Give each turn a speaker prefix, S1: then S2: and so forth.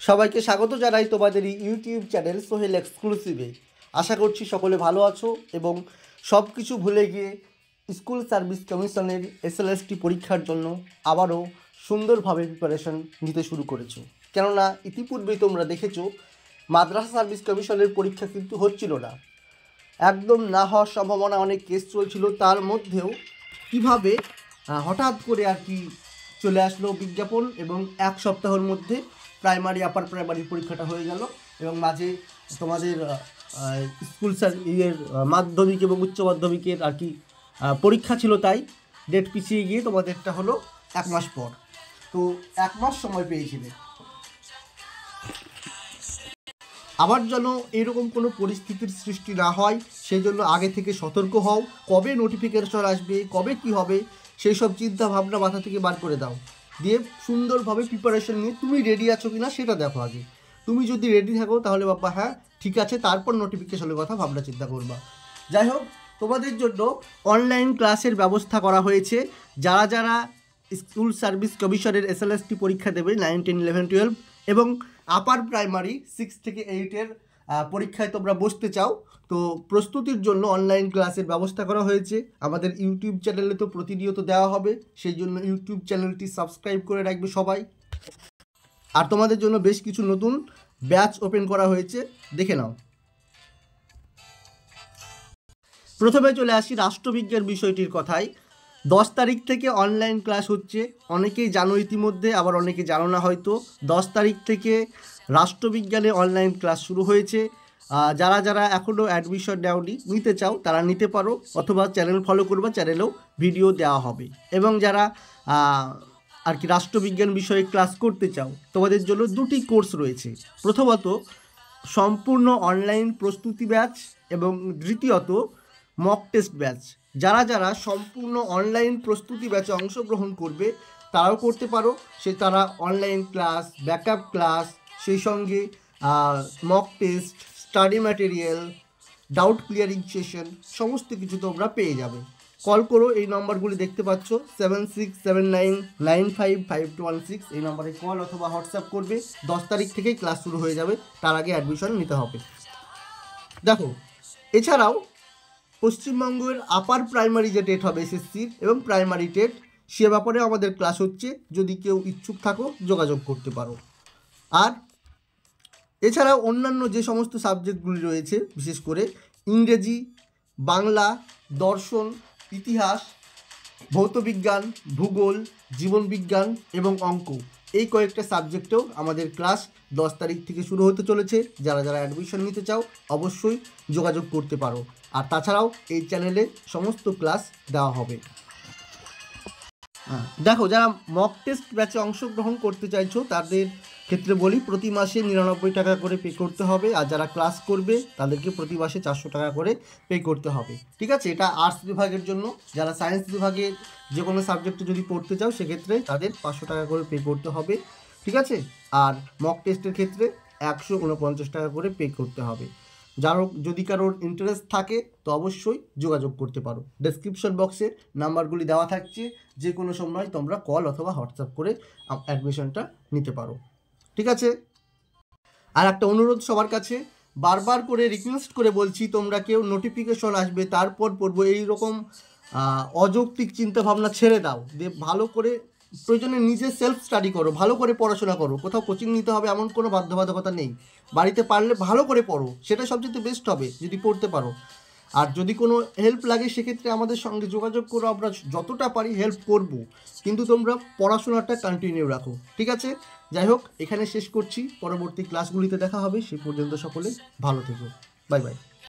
S1: সবাইকে স্বাগত জানাই তোমাদের ইউটিউব চ্যানেল সোহেল এক্সক্লুসিভে। আশা করছি সকলে ভালো আছো এবং সব কিছু ভুলে গিয়ে স্কুল সার্ভিস কমিশনের এসএলএসটি পরীক্ষার জন্য আবারও সুন্দরভাবে প্রিপারেশন নিতে শুরু করেছো। কেননা ইতিপূর্বেই তোমরা দেখেছো মাদ্রাসা সার্ভিস কমিশনের পরীক্ষা কিন্তু হচ্ছিল না, একদম না হওয়ার সম্ভাবনা, অনেক কেস চলছিল। তার মধ্যেও কীভাবে হঠাৎ করে চলে আসলো বিজ্ঞাপন এবং এক সপ্তাহের মধ্যে প্রাইমারি আপার প্রাইমারি পরীক্ষাটা হয়ে গেল এবং মাঝে তোমাদের স্কুল মাধ্যমিক এবং উচ্চ মাধ্যমিকের পরীক্ষা ছিল, তাই ডেট পিছিয়ে গিয়ে তোমাদেরটা হলো 1 মাস পর। তো 1 মাস সময় পেয়েছিলে। আবার যেন এরকম কোনো পরিস্থিতির সৃষ্টি না হয় সেই জন্য আগে থেকে সতর্ক হও। কবে নোটিফিকেশন আসবে, কবে কি হবে, সেই সব চিন্তা ভাবনা মাথা থেকে বার করে দাও। দিয়ে সুন্দরভাবে প্রিপারেশন নিয়ে তুমি রেডি আছো কি না সেটা দেখো আগে। তুমি যদি রেডি থাকো তাহলে বাবা হ্যাঁ ঠিক আছে, তারপর নোটিফিকেশনের কথা ভাবনা চিন্তা করবা। যাই হোক, তোমাদের জন্য অনলাইন ক্লাসের ব্যবস্থা করা হয়েছে। যারা যারা স্কুল সার্ভিস কমিশনের এসএলএসটি পরীক্ষা দেবে 9, 10, 11, 12 এবং আপার প্রাইমারি 6 থেকে 8-এর পরীক্ষায় তোমরা বসতে চাও, তো প্রস্তুতির জন্য অনলাইন ক্লাসের ব্যবস্থা করা হয়েছে। আমাদের ইউটিউব চ্যানেলে তো প্রতিনিয়ত দেওয়া হবে, সেই জন্য ইউটিউব চ্যানেলটি সাবস্ক্রাইব করে রাখবে সবাই। আর তোমাদের জন্য বেশ কিছু নতুন ব্যাচ ওপেন করা হয়েছে, দেখে নাও। প্রথমে চলে আসি রাষ্ট্রবিজ্ঞান বিষয়টির কথায়। 10 তারিখ থেকে অনলাইন ক্লাস হচ্ছে। অনেকেই জানো ইতিমধ্যে, আবার অনেকে জানো না হয়তো। 10 তারিখ থেকে রাষ্ট্রবিজ্ঞানে অনলাইন ক্লাস শুরু হয়েছে। যারা যারা এখনও অ্যাডমিশন নিতে চাও তারা নিতে পারো, অথবা চ্যানেল ফলো করবা, চ্যানেলেও ভিডিও দেওয়া হবে। এবং যারা রাষ্ট্রবিজ্ঞান বিষয়ে ক্লাস করতে চাও তোমাদের জন্য 2টি কোর্স রয়েছে। প্রথমত সম্পূর্ণ অনলাইন প্রস্তুতি ব্যাচ এবং দ্বিতীয়ত মক টেস্ট ব্যাচ। যারা যারা সম্পূর্ণ অনলাইন প্রস্তুতি ব্যাচে অংশগ্রহণ করবে তারাও করতে পারো। তারা অনলাইন ক্লাস, ব্যাকআপ ক্লাস, সেই সঙ্গে mock test, study material, doubt clearing session সমস্ত কিছু তোমরা পেয়ে যাবে। কল করো, এই নম্বরগুলি দেখতে পাচ্ছ 7679955216, এই নম্বরে কল অথবা হোয়াটসঅ্যাপ করবে। 10 তারিখ থেকেই ক্লাস শুরু হয়ে যাবে, তার আগে অ্যাডমিশন নিতে হবে। দেখো, এছাড়াও পশ্চিমবঙ্গের আপার প্রাইমারি যে টেট হবে এসএসসির এবং প্রাইমারি টেট, সে ব্যাপারে আমাদের ক্লাস হচ্ছে। যদি কেউ ইচ্ছুক থাকো যোগাযোগ করতে পারো। আর এছাড়াও অন্যান্য যে সমস্ত সাবজেক্টগুলি রয়েছে, বিশেষ করে ইংরেজি, বাংলা, দর্শন, ইতিহাস, ভৌতবিজ্ঞান, ভূগোল, জীবনবিজ্ঞান এবং অঙ্ক, এই কয়েকটা সাবজেক্টেও আমাদের ক্লাস 10 তারিখ থেকে শুরু হতে চলেছে। যারা যারা অ্যাডমিশন নিতে চাও অবশ্যই যোগাযোগ করতে পারো। আর তাছাড়াও এই চ্যানেলে সমস্ত ক্লাস দেওয়া হবে। দেখো, যারা মক টেস্ট ব্যাচে অংশগ্রহণ করতে চাইছো তাদের ক্ষেত্রে বলি, প্রতি মাসে 99 টাকা করে পে করতে হবে। আর যারা ক্লাস করবে তাদেরকে প্রতি মাসে 400 টাকা করে পে করতে হবে। ঠিক আছে, এটা আর্টস বিভাগের জন্য। যারা সায়েন্স বিভাগের যে কোনো সাবজেক্টে যদি পড়তে চাও সেক্ষেত্রে তাদের 500 টাকা করে পে করতে হবে। ঠিক আছে, আর মক টেস্টের ক্ষেত্রে 149 টাকা করে পে করতে হবে। যদি কারোর ইন্টারেস্ট থাকে তো অবশ্যই যোগাযোগ করতে পারো। ডেসক্রিপশন বক্সে নাম্বারগুলি দেওয়া থাকছে, যে কোনো সময় তোমরা কল অথবা হোয়াটসঅ্যাপ করে অ্যাডমিশনটা নিতে পারো। ঠিক আছে, আর একটা অনুরোধ সবার কাছে, বারবার করে রিকোয়েস্ট করে বলছি, তোমরা কেউ নোটিফিকেশন আসবে তারপর পড়বো এইরকম অযৌক্তিক চিন্তাভাবনা ছেড়ে দাও। ভালো করে প্রয়োজনে নিজে সেলফ স্টাডি করো, ভালো করে পড়াশোনা করো। কোথাও কোচিং নিতে হবে এমন কোনো বাধ্যবাধকতা নেই। বাড়িতে পারলে ভালো করে পড়ো, সেটা সবচেয়ে বেস্ট হবে যদি পড়তে পারো। আর যদি কোনো হেল্প লাগে সেক্ষেত্রে আমাদের সঙ্গে যোগাযোগ করো, আমরা যতটা পারি হেল্প করব, কিন্তু তোমরা পড়াশোনাটা কন্টিনিউ রাখো। ঠিক আছে, যাই হোক, এখানে শেষ করছি। পরবর্তী ক্লাসগুলিতে দেখা হবে, সেই পর্যন্ত সকলে ভালো থেকো। Bye bye.